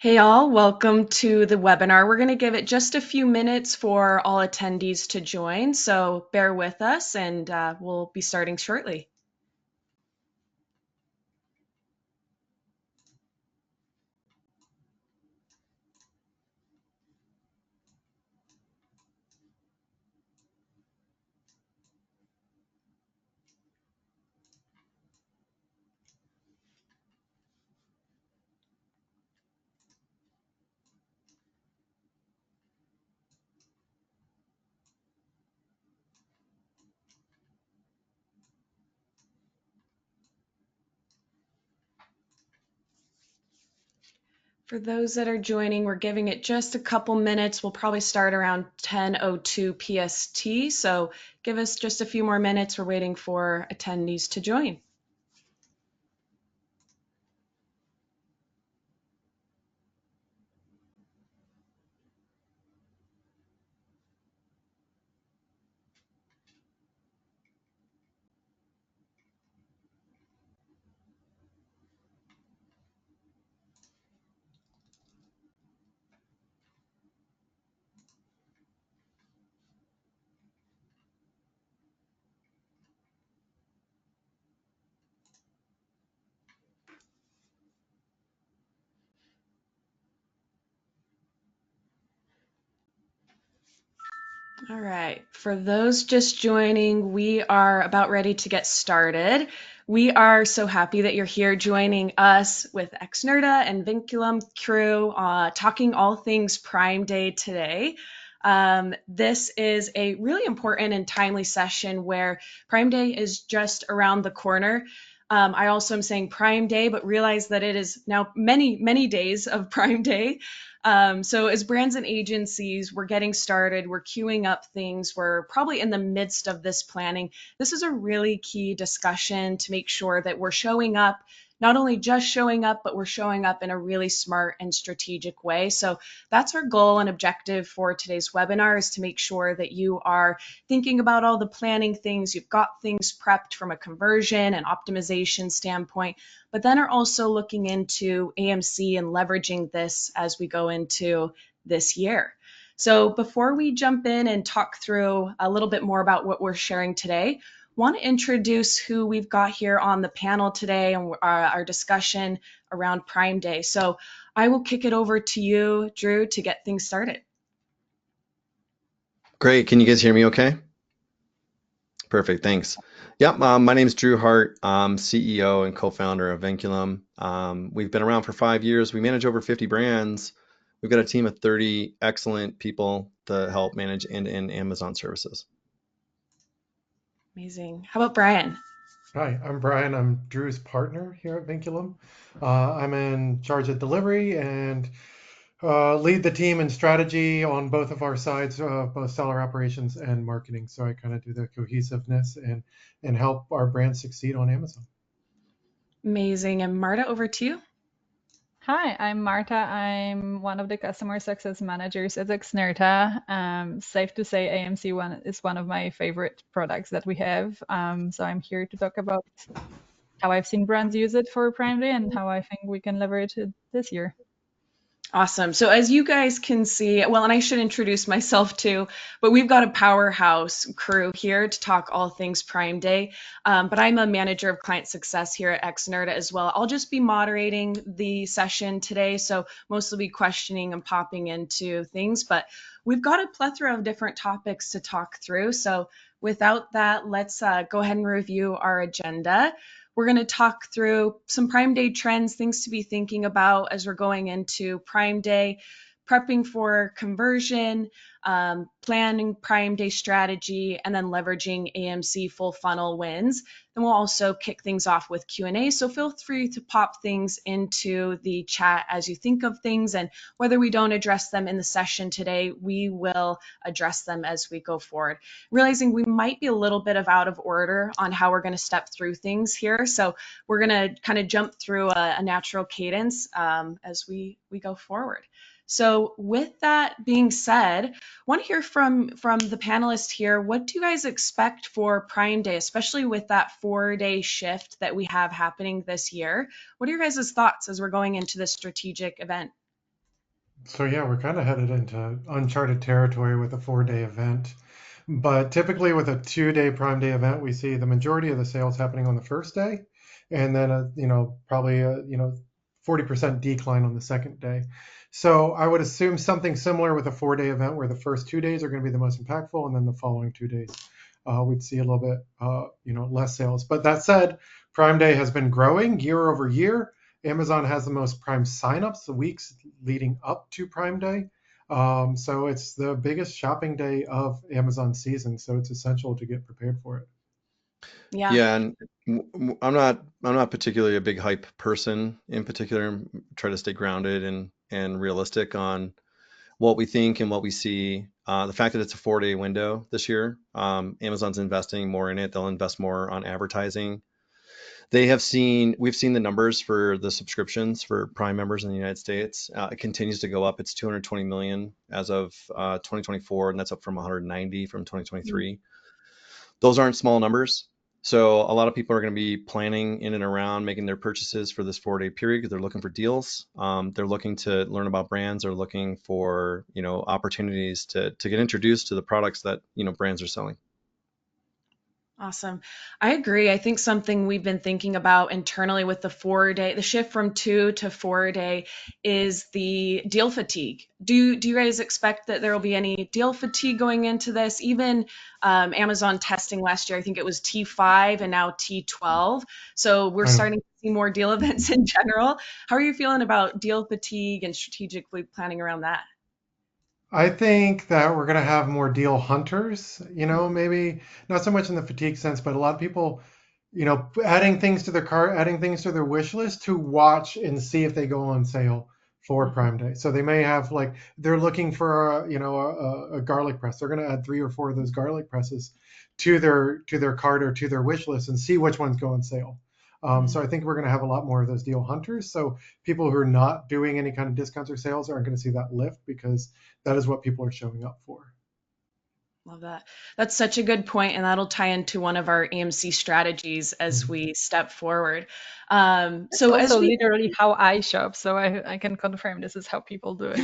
Hey all, welcome to the webinar. We're going to give it just a few minutes for all attendees to join, so bear with us and we'll be starting shortly. For those that are joining, we're giving it just a couple minutes. We'll probably start around 10:02 PST, so give us just a few more minutes. We're waiting for attendees to join. All right, for those just joining, we are about ready to get started. We are so happy that you're here joining us with Xnurta and Vinculum crew, talking all things Prime Day today. This is a really important and timely session where Prime Day is just around the corner. I also am saying Prime Day, but realize that it is now many, many days of Prime Day. So as brands and agencies, we're getting started, we're queuing up things, we're probably in the midst of this planning. This is a really key discussion to make sure that we're showing up, not only just showing up, but we're showing up in a really smart and strategic way. So that's our goal and objective for today's webinar, is to make sure that you are thinking about all the planning things, you've got things prepped from a conversion and optimization standpoint, but then are also looking into AMC and leveraging this as we go into this year. So before we jump in and talk through a little bit more about what we're sharing today, want to introduce who we've got here on the panel today and our discussion around Prime Day. So I will kick it over to you, Drew, to get things started. Great. Can you guys hear me okay? Perfect. Thanks. Yep. My name is Drew Hart. I'm CEO and co-founder of Vinculum. We've been around for 5 years. We manage over 50 brands. We've got a team of 30 excellent people to help manage end-to-end Amazon services. Amazing. How about Brian? Hi, I'm Brian. I'm Drew's partner here at Vinculum. I'm in charge of delivery and lead the team in strategy on both of our sides, both seller operations and marketing. So I kind of do the cohesiveness and help our brand succeed on Amazon. Amazing. And Marta, over to you. Hi, I'm Marta. I'm one of the customer success managers at Xnurta. Safe to say AMC is one of my favorite products that we have. So I'm here to talk about how I've seen brands use it for Prime Day and how I think we can leverage it this year. Awesome. So as you guys can see, well, and I should introduce myself too, but we've got a powerhouse crew here to talk all things Prime Day. But I'm a manager of client success here at Xnurta as well. I'll just be moderating the session today, so mostly be questioning and popping into things. But we've got a plethora of different topics to talk through. So without that, let's go ahead and review our agenda. We're going to talk through some Prime Day trends, things to be thinking about as we're going into Prime Day, prepping for conversion, planning Prime Day strategy, and then leveraging AMC full funnel wins. Then we'll also kick things off with Q&A. So feel free to pop things into the chat as you think of things, and whether we don't address them in the session today, we will address them as we go forward. Realizing we might be a little bit of out of order on how we're going to step through things here. So we're going to kind of jump through a natural cadence as we go forward. So with that being said, I want to hear from the panelists here. What do you guys expect for Prime Day, especially with that 4-day shift that we have happening this year? What are your guys' thoughts as we're going into this strategic event? So yeah, we're kind of headed into uncharted territory with a 4-day event. But typically with a 2-day Prime Day event, we see the majority of the sales happening on the first day, and then probably a 40% decline on the second day. So I would assume something similar with a 4-day event where the first 2 days are going to be the most impactful, and then the following 2 days we'd see a little bit less sales. But that said, Prime Day has been growing year over year. Amazon has the most Prime signups the weeks leading up to Prime Day. So it's the biggest shopping day of Amazon season. So it's essential to get prepared for it. Yeah. Yeah, and I'm not particularly a big hype person in particular. Try to stay grounded and realistic on what we think and what we see. The fact that it's a 4-day window this year, Amazon's investing more in it. They'll invest more on advertising. We've seen the numbers for the subscriptions for Prime members in the United States. It continues to go up. It's 220 million as of 2024, and that's up from 190 from 2023. Those aren't small numbers. So a lot of people are going to be planning in and around making their purchases for this 4-day period because they're looking for deals. They're looking to learn about brands. They're looking for opportunities to get introduced to the products that brands are selling. Awesome. I agree. I think something we've been thinking about internally with the shift from 2 to 4 day is the deal fatigue. Do you guys expect that there will be any deal fatigue going into this? Even Amazon testing last year, I think it was T5 and now T12. So we're I know. starting to see more deal events in general. How are you feeling about deal fatigue and strategically planning around that? I think that we're going to have more deal hunters, maybe not so much in the fatigue sense, but a lot of people, adding things to their cart, adding things to their wish list to watch and see if they go on sale for Mhm. Prime Day. So they may have they're looking for a garlic press. They're going to add 3 or 4 of those garlic presses to their cart or to their wish list and see which ones go on sale. So I think we're going to have a lot more of those deal hunters. So people who are not doing any kind of discounts or sales aren't going to see that lift because that is what people are showing up for. Love that. That's such a good point, and that'll tie into one of our AMC strategies as Mhm. we step forward. It's So as also we literally how I shop, so I can confirm this is how people do it.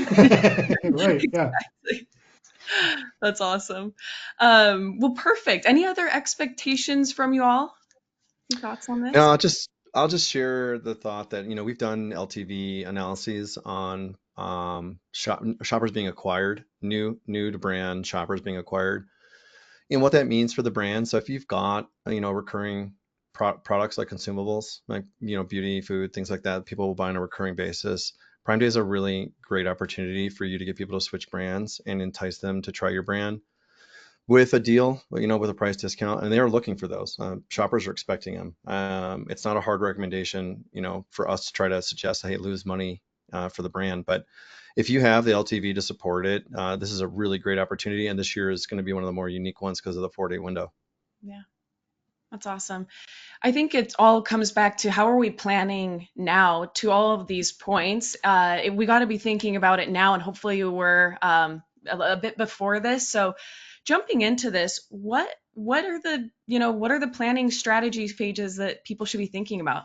Right, yeah. exactly, that's awesome. Well, perfect. Any other expectations from you all? Any thoughts on No, this? I'll just share the thought that we've done LTV analyses on shoppers being acquired, new to brand shoppers being acquired, and what that means for the brand. So if you've got recurring products like consumables, like beauty, food, things like that, people will buy on a recurring basis. Prime Day is a really great opportunity for you to get people to switch brands and entice them to try your brand with a deal, with a price discount, and they are looking for those. Shoppers are expecting them. It's not a hard recommendation, for us to try to suggest, hey, lose money for the brand. But if you have the LTV to support it, this is a really great opportunity, and this year is going to be one of the more unique ones because of the 4-day window. Yeah, that's awesome. I think it all comes back to how are we planning now to all of these points. We got to be thinking about it now, and hopefully we're a bit before this. So, jumping into this, what are the planning strategy phases that people should be thinking about?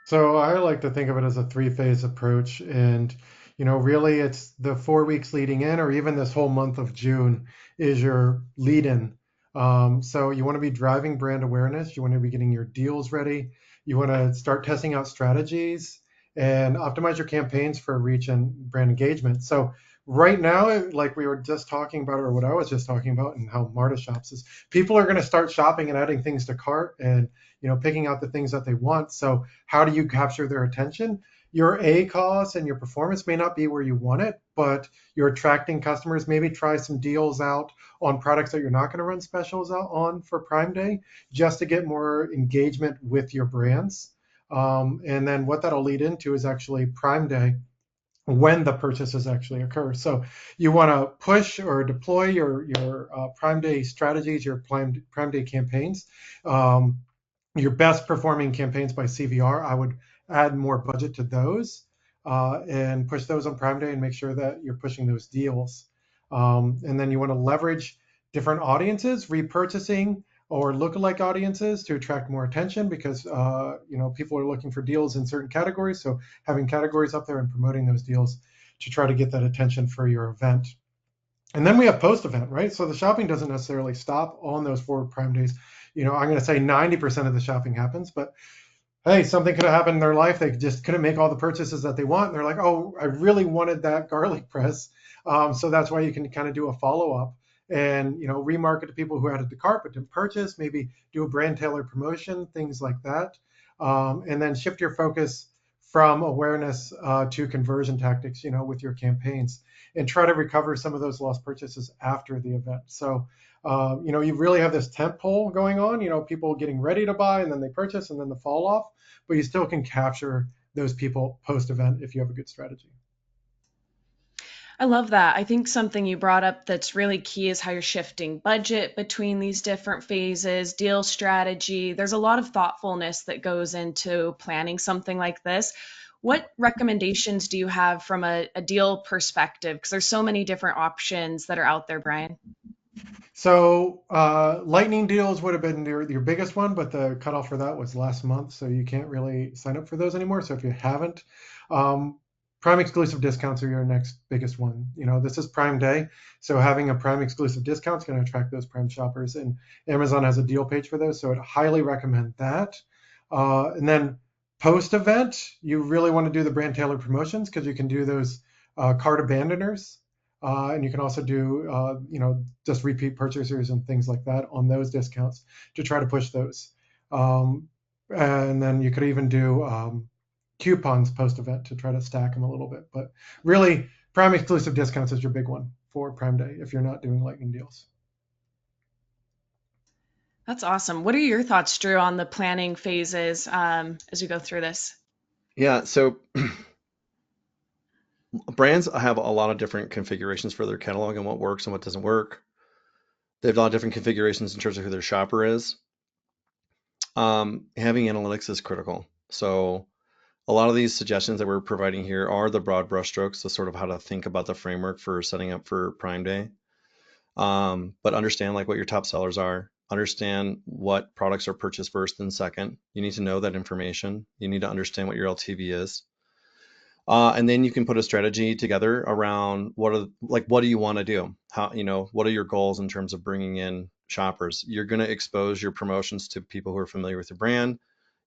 So I like to think of it as a three-phase approach. And, really it's the 4 weeks leading in, or even this whole month of June is your lead in. So you want to be driving brand awareness. You want to be getting your deals ready. You want to start testing out strategies and optimize your campaigns for reach and brand engagement. So right now, like we were just talking about, or what I was just talking about, and how Marta shops is people are going to start shopping and adding things to cart and, picking out the things that they want. So how do you capture their attention? Your A costs and your performance may not be where you want it, but you're attracting customers. Maybe try some deals out on products that you're not going to run specials out on for Prime Day just to get more engagement with your brands. And then what that'll lead into is actually Prime Day when the purchases actually occur. So you want to push or deploy your Prime Day strategies, your Prime Day campaigns. Your best performing campaigns by CVR, I would add more budget to those and push those on Prime Day and make sure that you're pushing those deals. And then you want to leverage different audiences, repurchasing or lookalike audiences to attract more attention because people are looking for deals in certain categories. So having categories up there and promoting those deals to try to get that attention for your event. And then we have post-event, right? So the shopping doesn't necessarily stop on those 4 Prime days. I'm going to say 90% of the shopping happens, but hey, something could have happened in their life. They just couldn't make all the purchases that they want. And they're like, oh, I really wanted that garlic press. So that's why you can kind of do a follow-up and, remarket to people who added to cart but didn't purchase, maybe do a brand tailored promotion, things like that. And then shift your focus from awareness to conversion tactics, with your campaigns, and try to recover some of those lost purchases after the event. So, you really have this tent pole going on, people getting ready to buy and then they purchase and then the fall off, but you still can capture those people post-event if you have a good strategy. I love that. I think something you brought up that's really key is how you're shifting budget between these different phases, deal strategy. There's a lot of thoughtfulness that goes into planning something like this. What recommendations do you have from a deal perspective? Because there's so many different options that are out there, Brian. So lightning deals would have been your biggest one, but the cutoff for that was last month, so you can't really sign up for those anymore. So if you haven't, Prime exclusive discounts are your next biggest one. This is Prime Day, so having a Prime exclusive discount is going to attract those Prime shoppers, and Amazon has a deal page for those, so I'd highly recommend that. And then post-event, you really want to do the brand tailored promotions because you can do those cart abandoners. And you can also do, just repeat purchasers and things like that on those discounts to try to push those. And then you could even do coupons post-event to try to stack them a little bit. But really, Prime exclusive discounts is your big one for Prime Day if you're not doing lightning deals. That's awesome. What are your thoughts, Drew, on the planning phases as we go through this? Yeah, so brands have a lot of different configurations for their catalog and what works and what doesn't work. They have a lot of different configurations in terms of who their shopper is. Having analytics is critical. So a lot of these suggestions that we're providing here are the broad brushstrokes, so sort of how to think about the framework for setting up for Prime Day. But understand like what your top sellers are. Understand what products are purchased first and second. You need to know that information. You need to understand what your LTV is. And then you can put a strategy together around what do you want to do? How, what are your goals in terms of bringing in shoppers? You're going to expose your promotions to people who are familiar with your brand.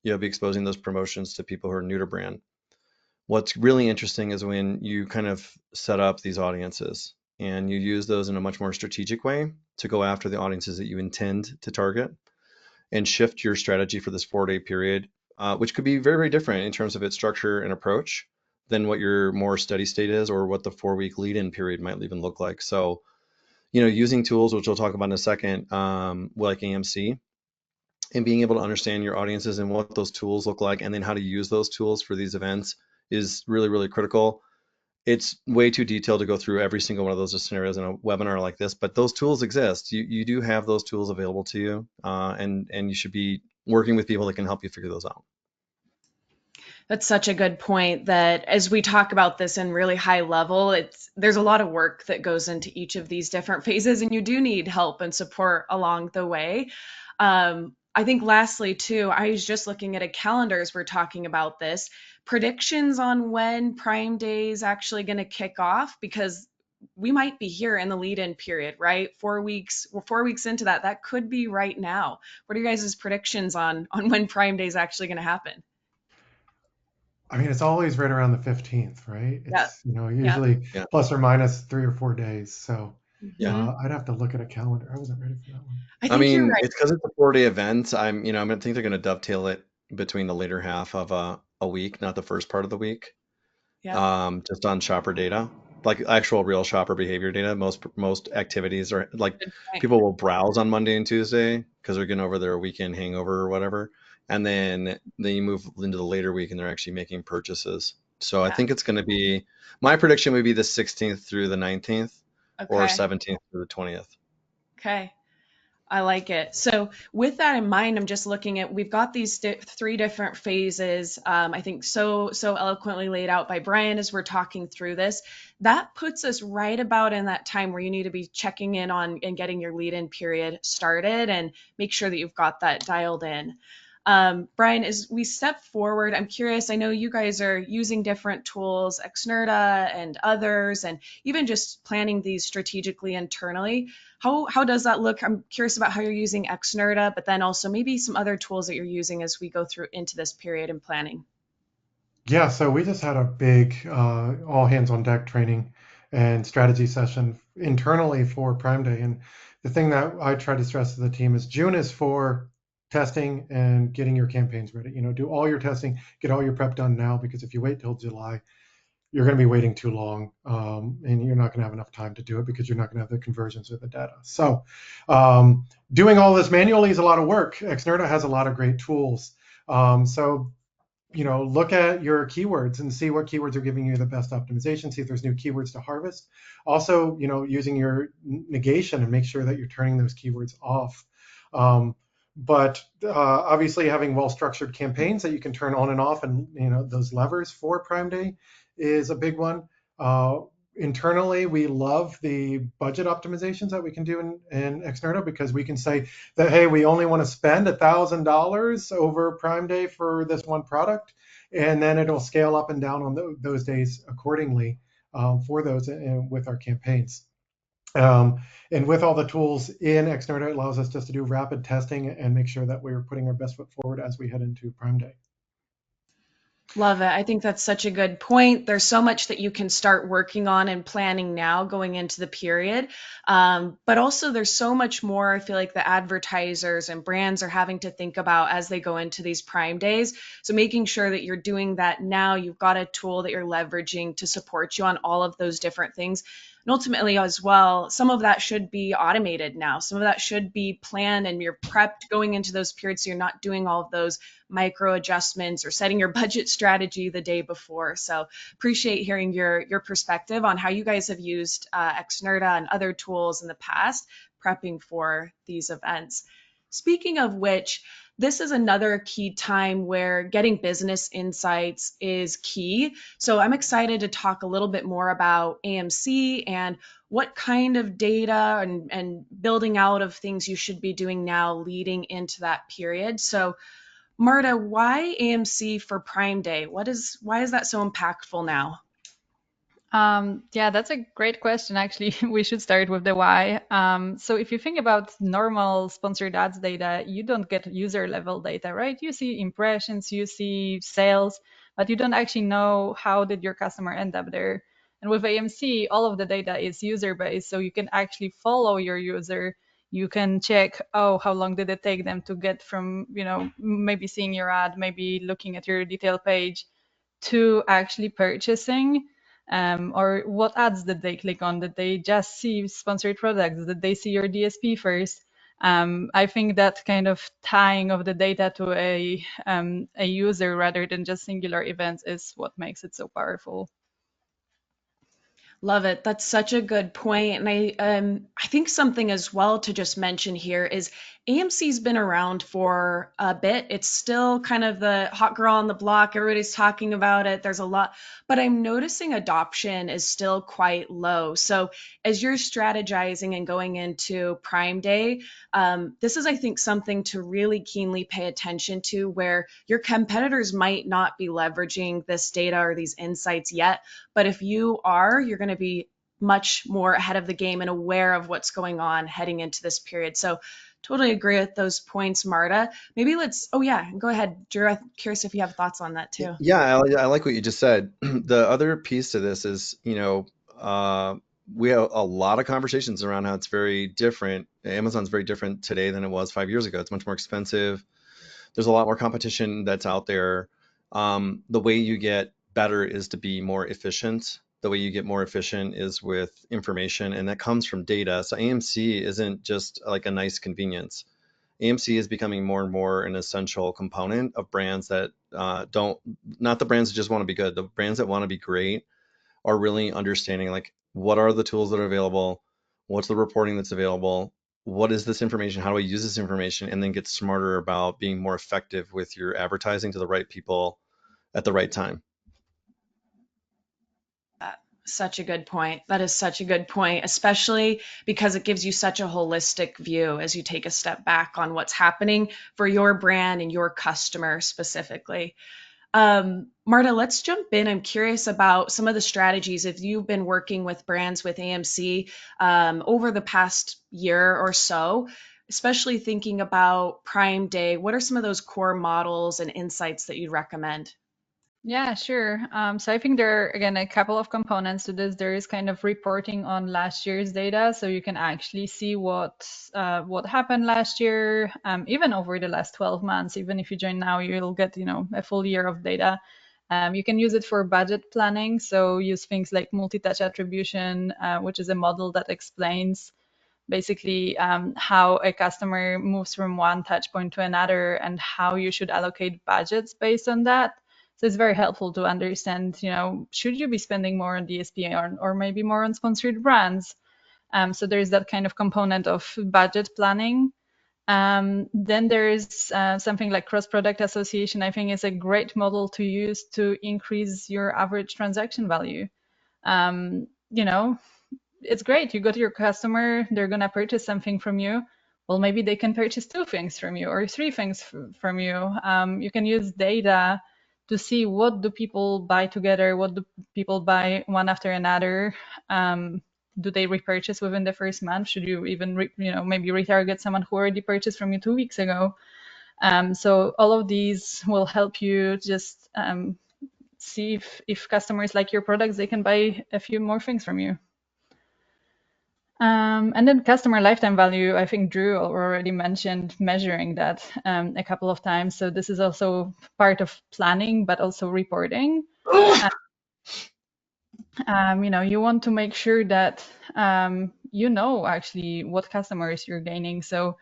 You'll be exposing those promotions to people who are new to brand. What's really interesting is when you kind of set up these audiences and you use those in a much more strategic way to go after the audiences that you intend to target and shift your strategy for this 4-day period, which could be very, very different in terms of its structure and approach than what your more steady state is or what the 4-week lead-in period might even look like. So, using tools, which we'll talk about in a second, like AMC, and being able to understand your audiences and what those tools look like, and then how to use those tools for these events is really, really critical. It's way too detailed to go through every single one of those scenarios in a webinar like this, but those tools exist. You do have those tools available to you, and you should be working with people that can help you figure those out. That's such a good point that as we talk about this in really high level, there's a lot of work that goes into each of these different phases, and you do need help and support along the way. I think lastly, too, I was just looking at a calendar as we're talking about this, predictions on when Prime Day is actually going to kick off, because we might be here in the lead-in period, right? 4 weeks, we're 4 weeks into that. That could be right now. What are your guys' predictions on when Prime Day is actually going to happen? I mean, it's always right around the 15th, right? Yeah. It's, usually Yeah. plus or minus 3 or 4 days. So Yeah. I'd have to look at a calendar. I wasn't ready for that one. I I think you're mean, right. it's because it's a 4-day event. I think they're going to dovetail it between the later half of a week, not the first part of the week. Yeah. Just on shopper data, like actual real shopper behavior data. Most activities are like Good point. people will browse on Monday and Tuesday because they're getting over their weekend hangover or whatever, and then you move into the later week and they're actually making purchases. So I Yeah. think it's going to be, my prediction would be the 16th through the 19th or Okay. 17th through the 20th. Okay. I like it. So with that in mind, I'm just looking at, we've got these 3 different phases. I think so eloquently laid out by Brian as we're talking through this. That puts us right about in that time where you need to be checking in on and getting your lead-in period started and make sure that you've got that dialed in. Brian, as we step forward, I'm curious, I know you guys are using different tools, Xnurta and others, and even just planning these strategically internally. How does that look? I'm curious about how you're using Xnurta, but then also maybe some other tools that you're using as we go through into this period in planning. Yeah, so we just had a big all hands on deck training and strategy session internally for Prime Day. And the thing that I try to stress to the team is June is for testing and getting your campaigns ready. Do all your testing, get all your prep done now, because if you wait till July, you're going to be waiting too long, and you're not going to have enough time to do it because you're not going to have the conversions or the data. So doing all this manually is a lot of work. Xnurta has a lot of great tools. So look at your keywords and see what keywords are giving you the best optimization, see if there's new keywords to harvest. Also, using your negation and make sure that you're turning those keywords off. But obviously having well-structured campaigns that you can turn on and off, and those levers for Prime Day is a big one. Internally, we love the budget optimizations that we can do in Xnurta, because we can say that, hey, we only want to spend $1,000 over Prime Day for this one product, and then it'll scale up and down on those days accordingly for those with our campaigns. And with all the tools in Xnurta, it allows us just to do rapid testing and make sure that we're putting our best foot forward as we head into Prime Day. Love it. I think that's such a good point. There's so much that you can start working on and planning now going into the period. But also, there's so much more I feel like the advertisers and brands are having to think about as they go into these Prime days. So, making sure that you're doing that now, you've got a tool that you're leveraging to support you on all of those different things. And ultimately, as well, some of that should be automated now. Some of that should be planned and you're prepped going into those periods. So, you're not doing all of those micro adjustments or setting your budget strategy the day before. So appreciate hearing your perspective on how you guys have used Xnurta and other tools in the past prepping for these events. Speaking of which, this is another key time where getting business insights is key. So I'm excited to talk a little bit more about AMC and what kind of data and building out of things you should be doing now leading into that period. So Marta, why AMC for Prime Day? Why is that so impactful now? Yeah, that's a great question. Actually, we should start with the why. So if you think about normal sponsored ads data, you don't get user level data, right? You see impressions, you see sales, but you don't actually know how did your customer end up there. And with AMC, all of the data is user based, so you can actually follow your user. You can check, oh, how long did it take them to get from, maybe seeing your ad, maybe looking at your detail page to actually purchasing, or what ads did they click on? Did they just see sponsored products? Did they see your DSP first? I think that kind of tying of the data to a user rather than just singular events is what makes it so powerful. Love it. That's such a good point. And I think something as well to just mention here is AMC's been around for a bit. It's still kind of the hot girl on the block. Everybody's talking about it. There's a lot, but I'm noticing adoption is still quite low. So as you're strategizing and going into Prime Day, this is, I think, something to really keenly pay attention to where your competitors might not be leveraging this data or these insights yet. But if you are, you're going to be much more ahead of the game and aware of what's going on heading into this period. So totally agree with those points, Marta. Maybe oh yeah, go ahead, Drew. I'm curious if you have thoughts on that too. Yeah, I like what you just said. The other piece to this is, we have a lot of conversations around how it's very different. Amazon's very different today than it was 5 years ago. It's much more expensive. There's a lot more competition that's out there. The way you get better is to be more efficient. The way you get more efficient is with information, and that comes from data. So AMC isn't just like a nice convenience. AMC is becoming more and more an essential component of brands that not the brands that just want to be good. The brands that want to be great are really understanding like what are the tools that are available, what's the reporting that's available, what is this information, how do I use this information, and then get smarter about being more effective with your advertising to the right people at the right time. Such a good point. That is such a good point, especially because it gives you such a holistic view as you take a step back on what's happening for your brand and your customer specifically. Marta, let's jump in. I'm curious about some of the strategies. If you've been working with brands with AMC over the past year or so, especially thinking about Prime Day, what are some of those core models and insights that you'd recommend? Yeah, sure. So I think there are, again, a couple of components to this. There is kind of reporting on last year's data, so you can actually see what happened last year, even over the last 12 months. Even if you join now, you'll get, a full year of data. You can use it for budget planning, so use things like multi-touch attribution, which is a model that explains basically how a customer moves from one touch point to another and how you should allocate budgets based on that. So it's very helpful to understand, should you be spending more on DSP or maybe more on sponsored brands? So there's that kind of component of budget planning. Then there's something like cross-product association. I think is a great model to use to increase your average transaction value. You know, it's great. You go to your customer, they're gonna purchase something from you. Well, maybe they can purchase two things from you or three things from you. You can use data to see what do people buy together, what do people buy one after another. Do they repurchase within the first month? Should you even, maybe retarget someone who already purchased from you 2 weeks ago? So all of these will help you just see if customers like your products, they can buy a few more things from you. And then customer lifetime value, I think Drew already mentioned measuring that a couple of times. So this is also part of planning, but also reporting. You want to make sure that actually what customers you're gaining. So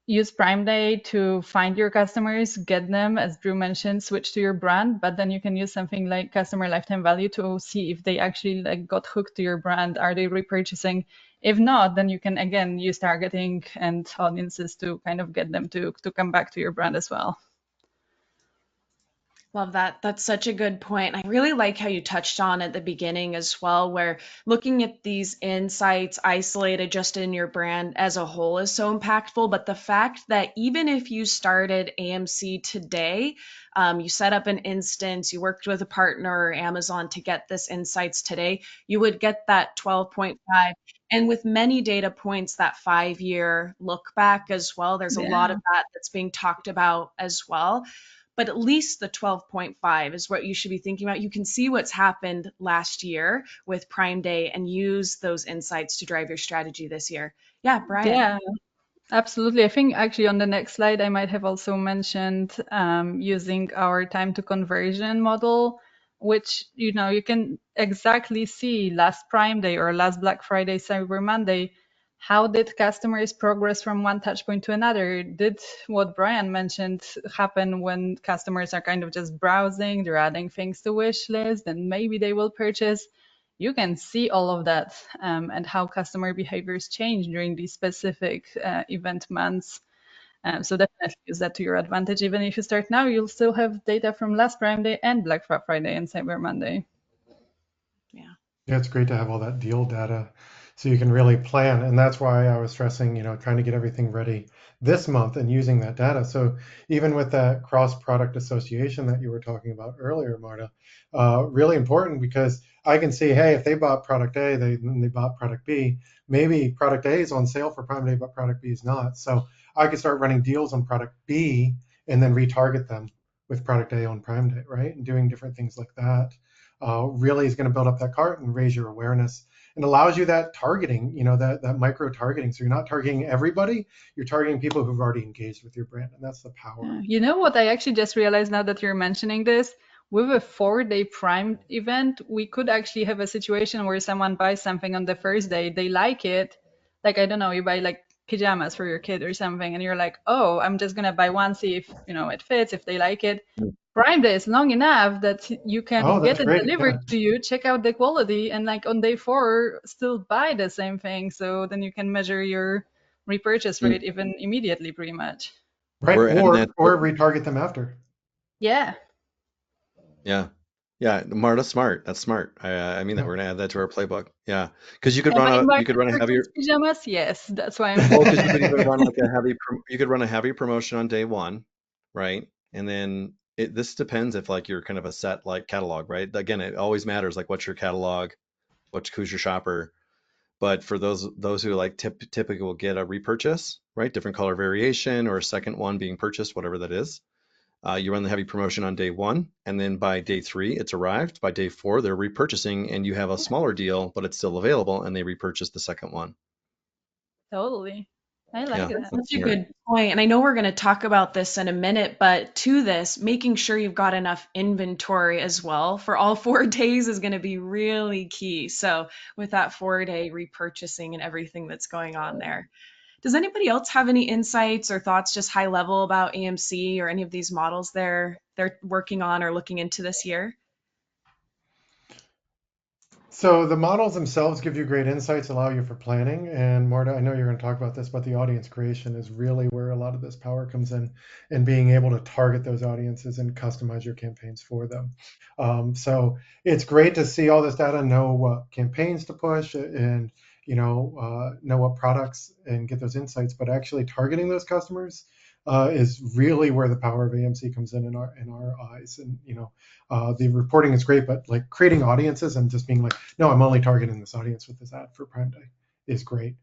use Prime Day to find your customers, get them, as Drew mentioned, switch to your brand, but then you can use something like customer lifetime value to see if they actually got hooked to your brand. Are they repurchasing? If not, then you can again use targeting and audiences to kind of get them to come back to your brand as well. Love that. That's such a good point. I really like how you touched on at the beginning as well, where looking at these insights isolated just in your brand as a whole is so impactful. But the fact that even if you started AMC today, you set up an instance, you worked with a partner or Amazon to get this insights today, you would get that 12.5. And with many data points, that 5-year look back as well, there's a lot Yeah. of that that's being talked about as well, but at least the 12.5 is what you should be thinking about. You can see what's happened last year with Prime Day and use those insights to drive your strategy this year. Yeah, Brian. Yeah. Absolutely. I think actually on the next slide, I might have also mentioned using our time to conversion model, which, you can exactly see last Prime Day or last Black Friday, Cyber Monday, how did customers progress from one touch point to another? Did what Brian mentioned happen when customers are kind of just browsing, they're adding things to wish list, and maybe they will purchase? You can see all of that and how customer behaviors change during these specific event months. So definitely use that to your advantage. Even if you start now, you'll still have data from last Prime Day and Black Friday and Cyber Monday. Yeah. Yeah, it's great to have all that deal data so you can really plan. And that's why I was stressing, trying to get everything ready this month and using that data. So even with that cross-product association that you were talking about earlier, Marta, really important because I can see, hey, if they bought product A, they bought product B, maybe product A is on sale for Prime Day, but product B is not. So I could start running deals on product B and then retarget them with product A on Prime Day, right? And doing different things like that. Really is going to build up that cart and raise your awareness and allows you that targeting, that micro targeting. So you're not targeting everybody, you're targeting people who've already engaged with your brand. And that's the power. You know what? I actually just realized now that you're mentioning this. With a 4-day Prime event, we could actually have a situation where someone buys something on the first day, they like it. Like, I don't know, you buy like pajamas for your kid or something, and you're like, oh, I'm just going to buy one, see if, it fits, if they like it. Prime Day is long enough that you can Oh, get that's it great. delivered Yeah. to you, check out the quality, and like on day 4, still buy the same thing. So then you can measure your repurchase rate even immediately, pretty much. Right. Or and Or that retarget them after. Yeah. yeah. Yeah, Marta, smart. That's smart. I mean that Yeah. we're gonna add that to our playbook. Yeah, because you could Am run I you invited could run a for heavier. kids' pajamas? Yes, that's why I'm Well, here. because you could even run like a you could run a heavy promotion on day one, right? And then this depends if like you're kind of a set like catalog, right? Again, it always matters like what's your catalog, who's your shopper. But for those who like typically will get a repurchase, right? Different color variation or a second one being purchased, whatever that is. You run the heavy promotion on day one, and then by day three, it's arrived. By day four, they're repurchasing, and you have a smaller deal, but it's still available, and they repurchase the second one. Totally. I like Yeah, That's that. that's such a smart. good point. And I know we're going to talk about this in a minute, but to this, making sure you've got enough inventory as well for all 4 days is going to be really key. So, with that 4 day repurchasing and everything that's going on there. Does anybody else have any insights or thoughts, just high level, about AMC or any of these models they're working on or looking into this year? So the models themselves give you great insights, allow you for planning. And Marta, I know you're going to talk about this, but the audience creation is really where a lot of this power comes in, and being able to target those audiences and customize your campaigns for them. So it's great to see all this data, know what campaigns to push, and know what products and get those insights. But actually targeting those customers is really where the power of AMC comes in our eyes. And the reporting is great, but like creating audiences and just being like, no, I'm only targeting this audience with this ad for Prime Day is great.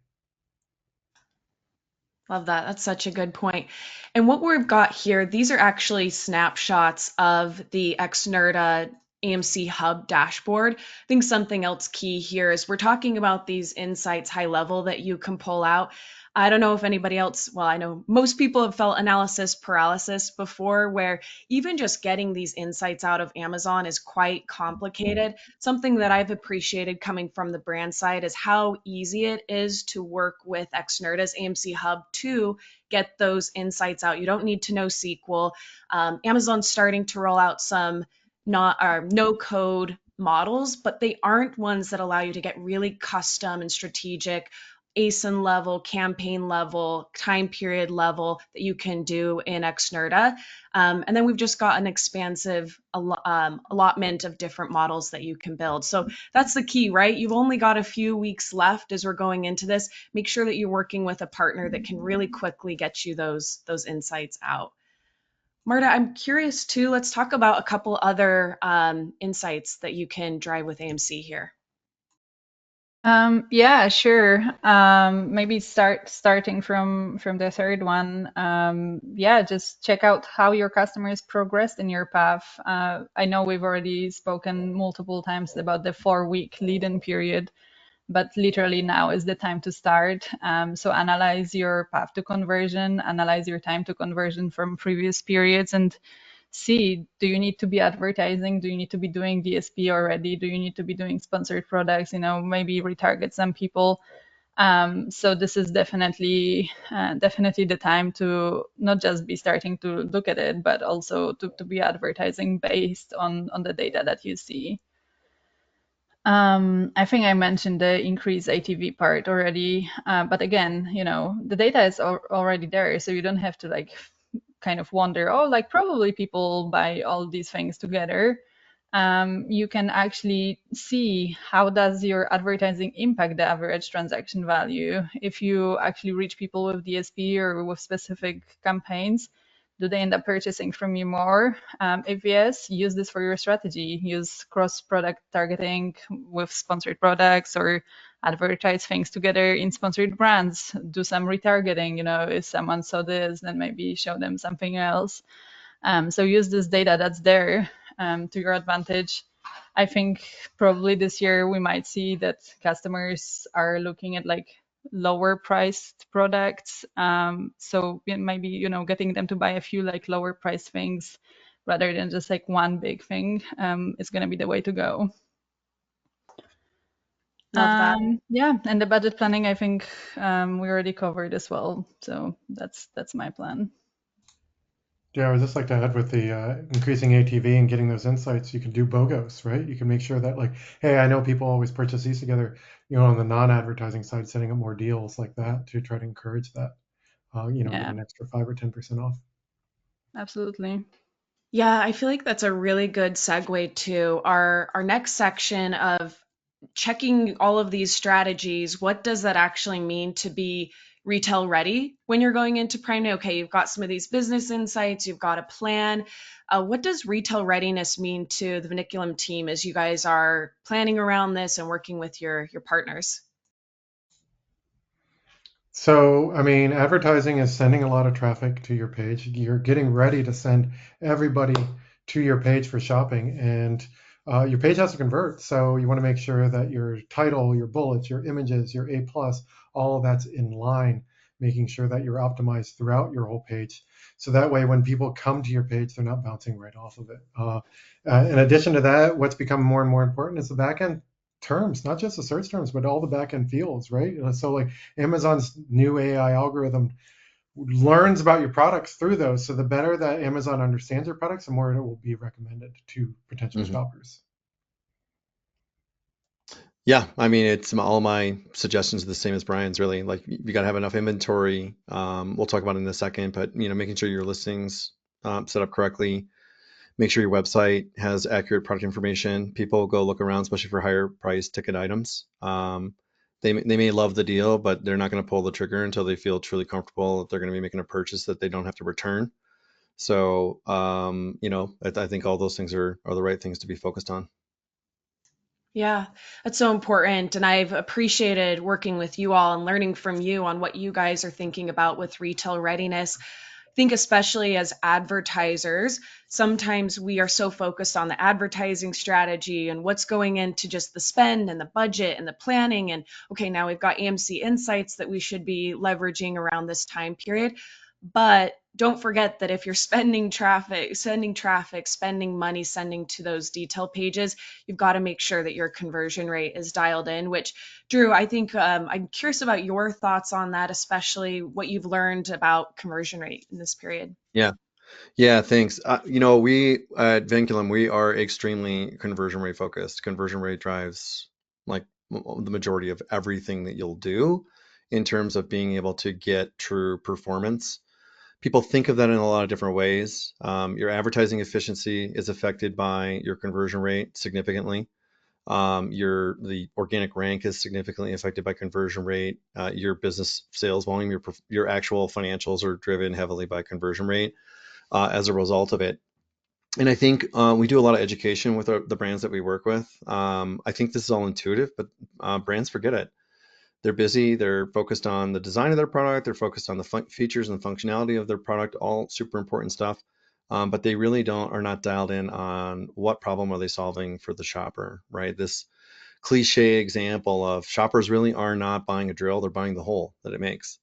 Love that. That's such a good point. And what we've got here, these are actually snapshots of the Xnurta AMC Hub dashboard. I think something else key here is we're talking about these insights high level that you can pull out. I don't know if anybody else, well, I know most people have felt analysis paralysis before, where even just getting these insights out of Amazon is quite complicated. Something that I've appreciated coming from the brand side is how easy it is to work with Xnurta's AMC Hub to get those insights out. You don't need to know SQL. Amazon's starting to roll out some not no code models, but they aren't ones that allow you to get really custom and strategic ASIN level, campaign level, time period level that you can do in Xnurta. And then we've just got an expansive allotment of different models that you can build. So that's the key, right? You've only got a few weeks left as we're going into this. Make sure that you're working with a partner that can really quickly get you those insights out. Marta, I'm curious too. Let's talk about a couple other insights that you can drive with AMC here. Yeah, sure. Maybe starting from the third one. Yeah, just check out how your customers progressed in your path. I know we've already spoken multiple times about the 4 week lead-in period, but literally now is the time to start. So analyze your path to conversion, analyze your time to conversion from previous periods, and see, do you need to be advertising? Do you need to be doing DSP already? Do you need to be doing sponsored products? Maybe retarget some people. So this is definitely the time to not just be starting to look at it, but also to be advertising based on the data that you see. I think I mentioned the increased ATV part already, but again, the data is already there, so you don't have to kind of wonder, oh, probably people buy all these things together. You can actually see how does your advertising impact the average transaction value. If you actually reach people with DSP or with specific campaigns, do they end up purchasing from you more? If yes, use this for your strategy. Use cross-product targeting with sponsored products, or advertise things together in sponsored brands. Do some retargeting. If someone saw this, then maybe show them something else. So use this data that's there to your advantage. I think probably this year we might see that customers are looking at lower priced products. So maybe getting them to buy a few lower priced things rather than just one big thing is going to be the way to go. Love that. Yeah, and the budget planning, I think we already covered as well. So that's my plan. Yeah, I would just like to add with the increasing ATV and getting those insights, you can do BOGOs, right? You can make sure that hey, I know people always purchase these together, on the non-advertising side, setting up more deals like that to try to encourage that, get Yeah, an extra 5 or 10% off. absolutely. Yeah, I feel like that's a really good segue to our next section of checking all of these strategies. What does that actually mean to be retail ready when you're going into Prime Day? Okay, you've got some of these business insights, you've got a plan. What does retail readiness mean to the Vinculum team as you guys are planning around this and working with your partners? So, I mean, advertising is sending a lot of traffic to your page. You're getting ready to send everybody to your page for shopping, and your page has to convert. So you want to make sure that your title, your bullets, your images, your A plus, all of that's in line, making sure that you're optimized throughout your whole page. So that way, when people come to your page, they're not bouncing right off of it. In addition to that, what's become more and more important is the backend terms, not just the search terms, but all the backend fields, right? So like Amazon's new AI algorithm learns about your products through those. So the better that Amazon understands your products, the more it will be recommended to potential Hmm. shoppers. Yeah, I mean, it's all my suggestions are the same as Brian's. Really, like you got to have enough inventory. We'll talk about it in a second, but making sure your listings set up correctly. Make sure your website has accurate product information. People go look around, especially for higher price ticket items. They may love the deal, but they're not going to pull the trigger until they feel truly comfortable that they're going to be making a purchase that they don't have to return. So, I think all those things are the right things to be focused on. Yeah, that's so important. And I've appreciated working with you all and learning from you on what you guys are thinking about with retail readiness. I think, especially as advertisers, sometimes we are so focused on the advertising strategy and what's going into just the spend and the budget and the planning. And okay, now we've got AMC insights that we should be leveraging around this time period. But don't forget that if you're sending traffic, spending money, sending to those detail pages, you've got to make sure that your conversion rate is dialed in. Which, Drew, I think I'm curious about your thoughts on that, especially what you've learned about conversion rate in this period. Yeah. Yeah, thanks. We at Vinculum, we are extremely conversion rate focused. Conversion rate drives like the majority of everything that you'll do in terms of being able to get true performance. People think of that in a lot of different ways. Your advertising efficiency is affected by your conversion rate significantly. The organic rank is significantly affected by conversion rate. Your business sales volume, your actual financials are driven heavily by conversion rate as a result of it. And I think we do a lot of education with the brands that we work with. I think this is all intuitive, but brands forget it. They're busy. They're focused on the design of their product. They're focused on the features and the functionality of their product, all super important stuff. But they really are not dialed in on what problem are they solving for the shopper, right? This cliche example of shoppers really are not buying a drill, they're buying the hole that it makes.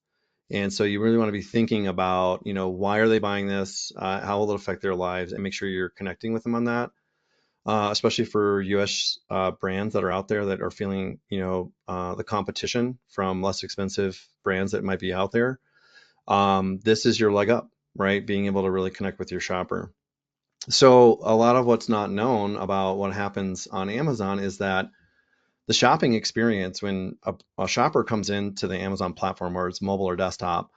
And so you really want to be thinking about, why are they buying this? How will it affect their lives? And make sure you're connecting with them on that, especially for US brands that are out there that are feeling, the competition from less expensive brands that might be out there. This is your leg up, right? Being able to really connect with your shopper. So a lot of what's not known about what happens on Amazon is that the shopping experience when a shopper comes into the Amazon platform, whether it's mobile or desktop,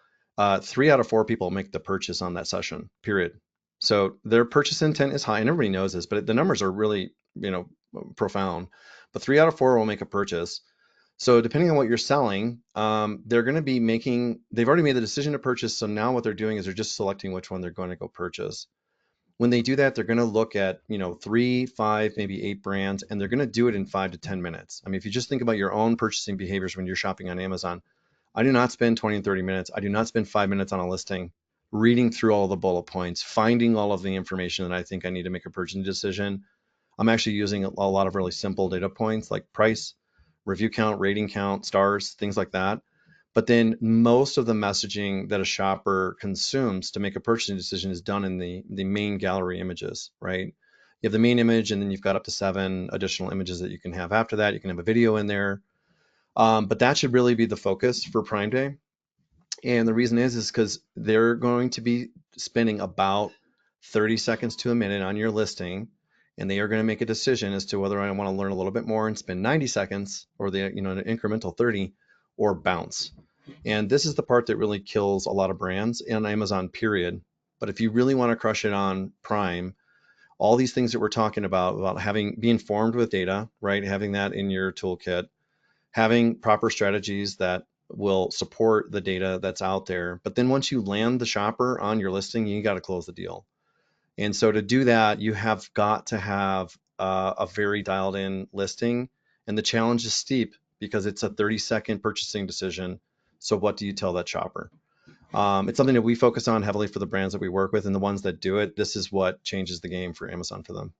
3 out of 4 people make the purchase on that session, period. So their purchase intent is high, and everybody knows this, but the numbers are really, profound. But 3 out of 4 will make a purchase. So depending on what you're selling, they're going to be they've already made the decision to purchase. So now what they're doing is they're just selecting which one they're going to go purchase. When they do that, they're going to look at, 3, 5, maybe 8 brands, and they're going to do it in 5 to 10 minutes. I mean, if you just think about your own purchasing behaviors when you're shopping on Amazon, I do not spend 20 and 30 minutes. I do not spend 5 minutes on a listing, reading through all the bullet points, finding all of the information that I think I need to make a purchasing decision. I'm actually using a lot of really simple data points like price, review count, rating count, stars, things like that. But then most of the messaging that a shopper consumes to make a purchasing decision is done in the main gallery images, right? You have the main image, and then you've got up to 7 additional images that you can have after that. You can have a video in there. But that should really be the focus for Prime Day. And the reason is because they're going to be spending about 30 seconds to a minute on your listing, and they are going to make a decision as to whether I want to learn a little bit more and spend 90 seconds or an incremental 30 or bounce. And this is the part that really kills a lot of brands and Amazon, period. But if you really want to crush it on Prime, all these things that we're talking about having being informed with data, right? Having that in your toolkit, having proper strategies that will support the data that's out there. But then once you land the shopper on your listing, you got to close the deal. And so to do that, you have got to have a very dialed in listing. And the challenge is steep because it's a 30-second purchasing decision. So what do you tell that shopper? It's something that we focus on heavily for the brands that we work with, and the ones that do it, this is what changes the game for Amazon for them.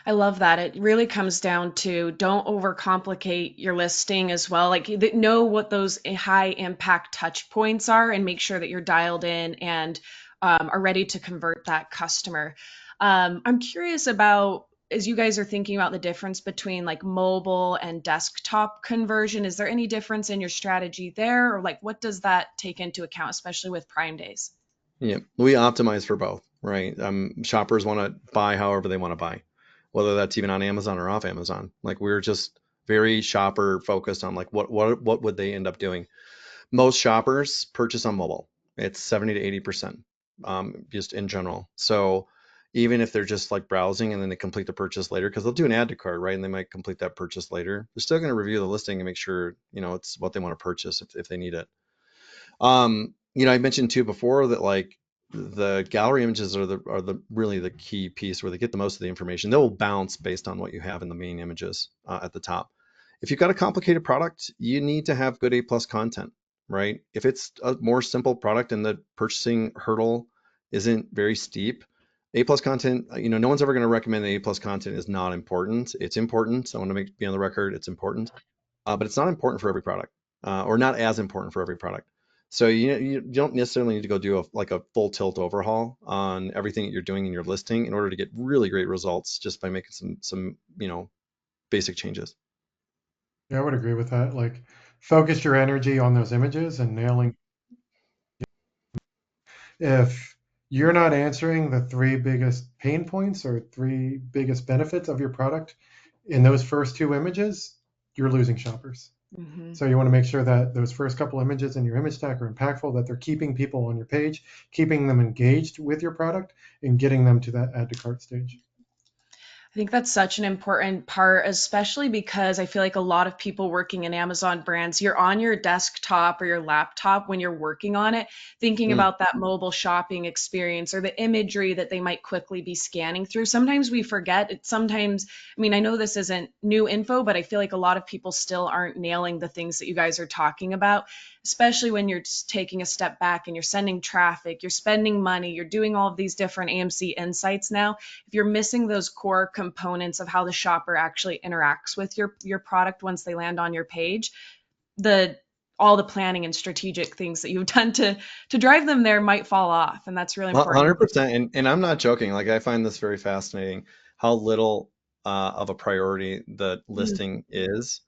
I love that. It really comes down to don't overcomplicate your listing as well. Like know what those high impact touch points are and make sure that you're dialed in and are ready to convert that customer. I'm curious about, as you guys are thinking about the difference between like mobile and desktop conversion, is there any difference in your strategy there? Or like what does that take into account, especially with Prime Days? Yeah, we optimize for both, right? Shoppers want to buy however they want to buy, whether that's even on Amazon or off Amazon. Like we're just very shopper focused on like what would they end up doing. Most shoppers purchase on mobile. It's 70 to 80%, just in general. So even if they're just like browsing and then they complete the purchase later, because they'll do an add to cart, right? And they might complete that purchase later. They're still going to review the listing and make sure, it's what they want to purchase if they need it. I mentioned too before that like the gallery images are the really the key piece where they get the most of the information. They will bounce based on what you have in the main images at the top. If you've got a complicated product, you need to have good A+ content, right? If it's a more simple product and the purchasing hurdle isn't very steep, A+ content, no one's ever going to recommend that A+ content is not important. It's important. So I want to be on the record. It's important, but it's not important for every product, or not as important for every product. So you don't necessarily need to go do a full tilt overhaul on everything that you're doing in your listing in order to get really great results just by making some basic changes. Yeah, I would agree with that. Like, focus your energy on those images and nailing. If you're not answering the three biggest pain points or three biggest benefits of your product in those first two images, you're losing shoppers. Mm-hmm. So you want to make sure that those first couple images in your image stack are impactful, that they're keeping people on your page, keeping them engaged with your product, and getting them to that add to cart stage. I think that's such an important part, especially because I feel like a lot of people working in Amazon brands, you're on your desktop or your laptop when you're working on it, thinking Mm. about that mobile shopping experience or the imagery that they might quickly be scanning through. Sometimes we forget. I know this isn't new info, but I feel like a lot of people still aren't nailing the things that you guys are talking about, especially when you're just taking a step back and you're sending traffic, you're spending money, you're doing all of these different AMC insights now. If you're missing those core components of how the shopper actually interacts with your product once they land on your page, all the planning and strategic things that you've done to drive them there might fall off, and that's really important. 100%. And I'm not joking. Like I find this very fascinating how little of a priority the listing is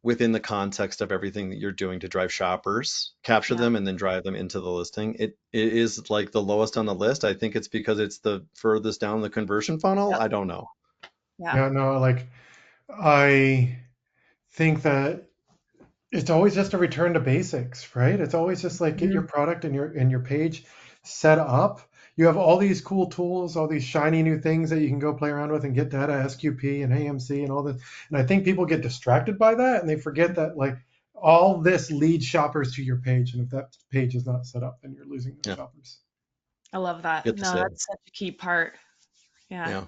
within the context of everything that you're doing to drive shoppers, capture Yeah. them, and then drive them into the listing. It is like the lowest on the list. I think it's because it's the furthest down the conversion funnel. Yep. I don't know. Yeah. Yeah, no, like I think that it's always just a return to basics, right? It's always just like get your product and your page set up. You have all these cool tools, all these shiny new things that you can go play around with and get data, SQP and AMC and all this. And I think people get distracted by that and they forget that like all this leads shoppers to your page. And if that page is not set up, then you're losing those Yeah, shoppers. I love that. good to No, say. that's such a key part. Yeah. Yeah.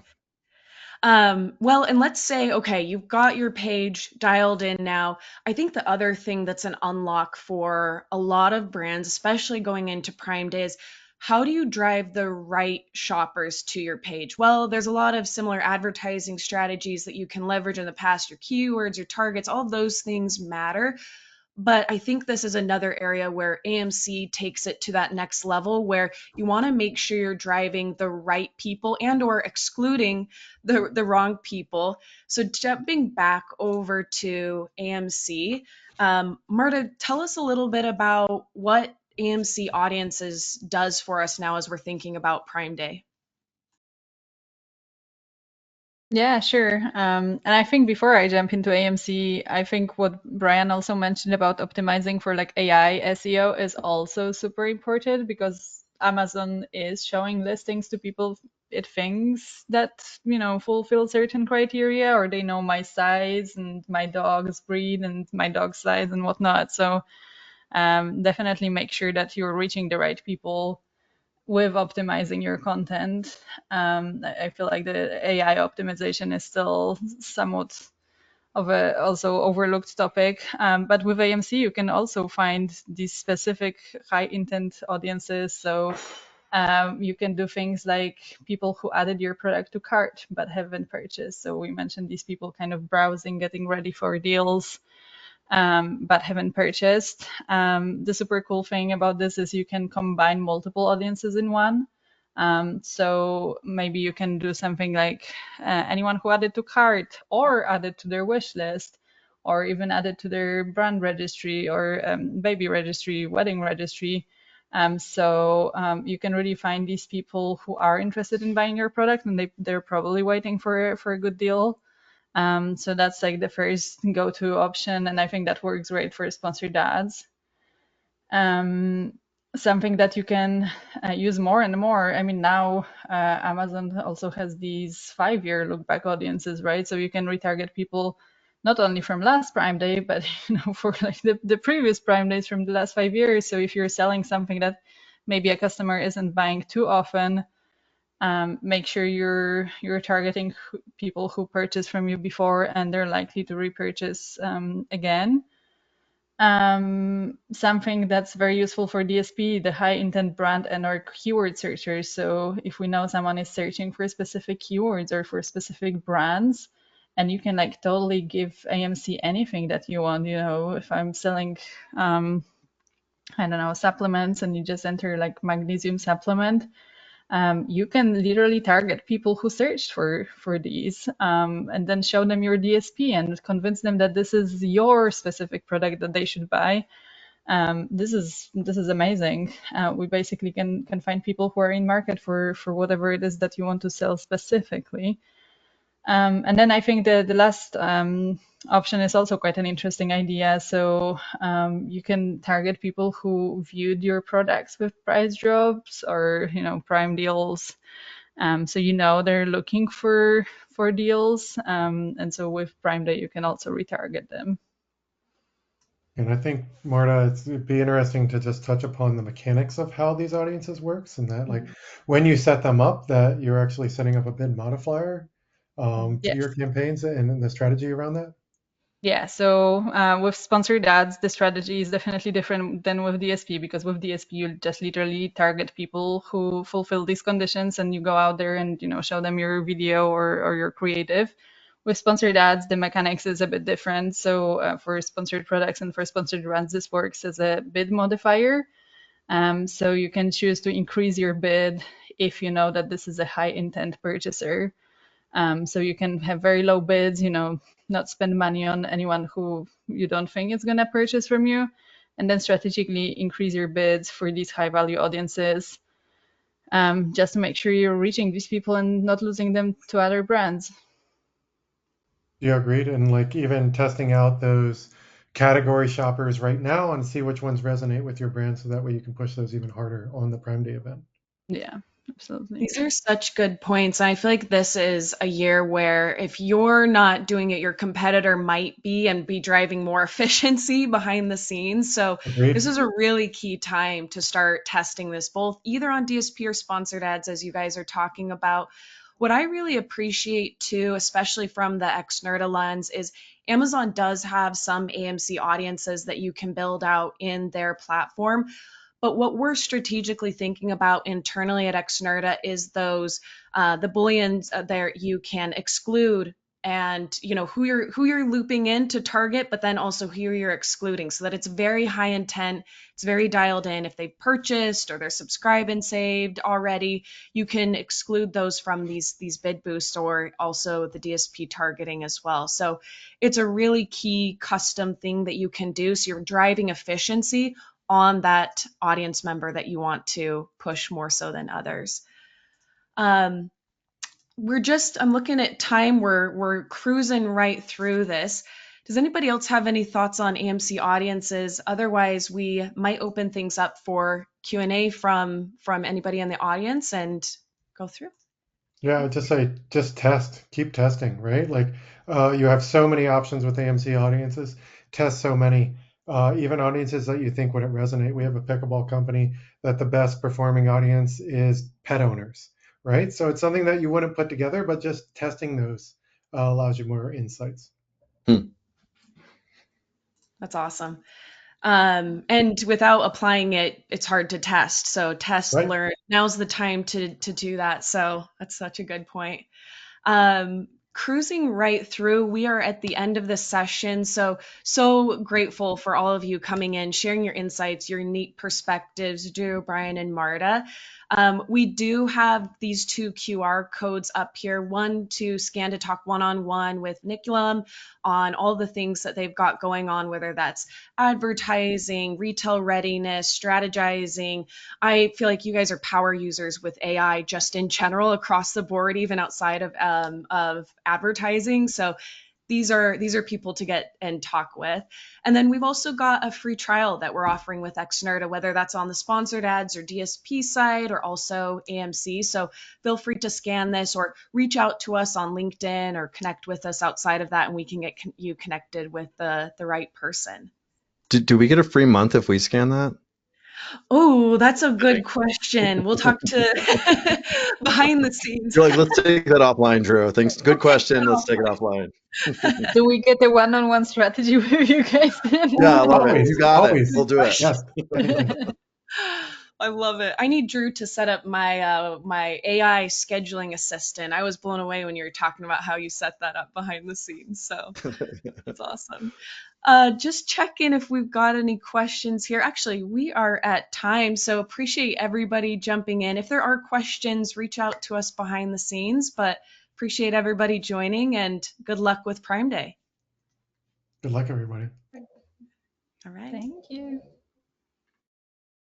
Well, and let's say, okay, you've got your page dialed in now. I think the other thing that's an unlock for a lot of brands, especially going into Prime Days, how do you drive the right shoppers to your page? Well, there's a lot of similar advertising strategies that you can leverage in the past, your keywords, your targets, all of those things matter. But I think this is another area where AMC takes it to that next level where you want to make sure you're driving the right people and or excluding the wrong people. So jumping back over to AMC, Marta, tell us a little bit about what AMC Audiences does for us now as we're thinking about Prime Day. Yeah, sure. And I think before I jump into AMC, I think what Brian also mentioned about optimizing for like AI SEO is also super important because Amazon is showing listings to people it thinks that, fulfill certain criteria, or they know my size and my dog's breed and my dog's size and whatnot. So definitely make sure that you're reaching the right people with optimizing your content. I feel like the AI optimization is still somewhat of a also overlooked topic. But with AMC, you can also find these specific high intent audiences. So you can do things like people who added your product to cart but haven't purchased. So we mentioned these people kind of browsing, getting ready for deals, but haven't purchased. The super cool thing about this is you can combine multiple audiences in one. So maybe you can do something like anyone who added to cart or added to their wish list, or even added to their brand registry or baby registry, wedding registry. So you can really find these people who are interested in buying your product, and they're probably waiting for a good deal. So that's like the first go-to option, and I think that works great for sponsored ads. Um, Something that you can use more and more. I mean, now Amazon also has these 5-year look-back audiences, right? So you can retarget people not only from last Prime Day, but for like the previous Prime Days from the last 5 years. So if you're selling something that maybe a customer isn't buying too often, make sure you're targeting people who purchased from you before and they're likely to repurchase again. Something that's very useful for DSP, the high intent brand and or keyword searchers. So if we know someone is searching for specific keywords or for specific brands, and you can like totally give AMC anything that you want. If I'm selling I don't know, supplements, and you just enter like magnesium supplement, you can literally target people who searched for these, and then show them your DSP and convince them that this is your specific product that they should buy. This is amazing. We basically can find people who are in market for whatever it is that you want to sell specifically. And then I think the last option is also quite an interesting idea. So you can target people who viewed your products with price drops or prime deals. So they're looking for deals, and so with Prime Day you can also retarget them. And I think, Marta, it'd be interesting to just touch upon the mechanics of how these audiences works, and that, like, when you set them up, that you're actually setting up a bid modifier to Yes. your campaigns and the strategy around that. Yeah, so with sponsored ads, the strategy is definitely different than with DSP, because with DSP, you just literally target people who fulfill these conditions, and you go out there and show them your video or your creative. With sponsored ads, the mechanics is a bit different. So for sponsored products and for sponsored brands, this works as a bid modifier. So you can choose to increase your bid if you know that this is a high intent purchaser. So you can have very low bids, not spend money on anyone who you don't think is going to purchase from you, and then strategically increase your bids for these high value audiences, just to make sure you're reaching these people and not losing them to other brands. Yeah, agreed. And like even testing out those category shoppers right now and see which ones resonate with your brand, so that way you can push those even harder on the Prime Day event. Yeah, absolutely. These are such good points. I feel like this is a year where if you're not doing it, your competitor might be and be driving more efficiency behind the scenes. So this Agreed. is a really key time to start testing this, both either on DSP or sponsored ads, as you guys are talking about. What I really appreciate too, especially from the Xnurta lens, is Amazon does have some AMC audiences that you can build out in their platform. But what we're strategically thinking about internally at Xnurta is those the booleans there you can exclude, and who you're looping in to target, but then also who you're excluding, so that it's very high intent, it's very dialed in. If they've purchased or they're subscribed and saved already, you can exclude those from these bid boosts, or also the DSP targeting as well. So it's a really key custom thing that you can do. So you're driving efficiency on that audience member that you want to push more so than others. Um, I'm looking at time. We're cruising right through this. Does anybody else have any thoughts on AMC audiences? Otherwise, we might open things up for Q&A from anybody in the audience and go through. Yeah, I'd just say just test, keep testing, right? Like you have so many options with AMC audiences. Test so many, even audiences that you think wouldn't resonate. We have a pickleball company that the best performing audience is pet owners, right? So it's something that you wouldn't put together, but just testing those allows you more insights. Hmm. That's awesome. And without applying it, it's hard to test. So test, Right. learn. Now's the time to do that. So that's such a good point. Cruising right through, we are at the end of this session. So grateful for all of you coming in, sharing your insights, your unique perspectives, Drew, Brian, and Marta. We do have these 2 QR codes up here, one to scan to talk one-on-one with Vinculum on all the things that they've got going on, whether that's advertising, retail readiness, strategizing. I feel like you guys are power users with AI just in general across the board, even outside of advertising. So these are people to get and talk with. And then we've also got a free trial that we're offering with Xnurta, whether that's on the sponsored ads or DSP side or also AMC. So feel free to scan this or reach out to us on LinkedIn or connect with us outside of that, and we can get you connected with the right person. Do we get a free month if we scan that? Oh, that's a good question. We'll talk to behind the scenes. You're like, let's take that offline, Drew. Thanks. Good question. Let's take it offline. Do we get the one-on-one strategy with you guys then? Yeah, I love it. Always, You got it. always. We'll do it. Yes, definitely. I love it. I need Drew to set up my my AI scheduling assistant. I was blown away when you were talking about how you set that up behind the scenes. So that's awesome. Just check in if we've got any questions here. Actually, we are at time, so appreciate everybody jumping in. If there are questions, reach out to us behind the scenes, but appreciate everybody joining and good luck with Prime Day. Good luck, everybody. All right. Thank you.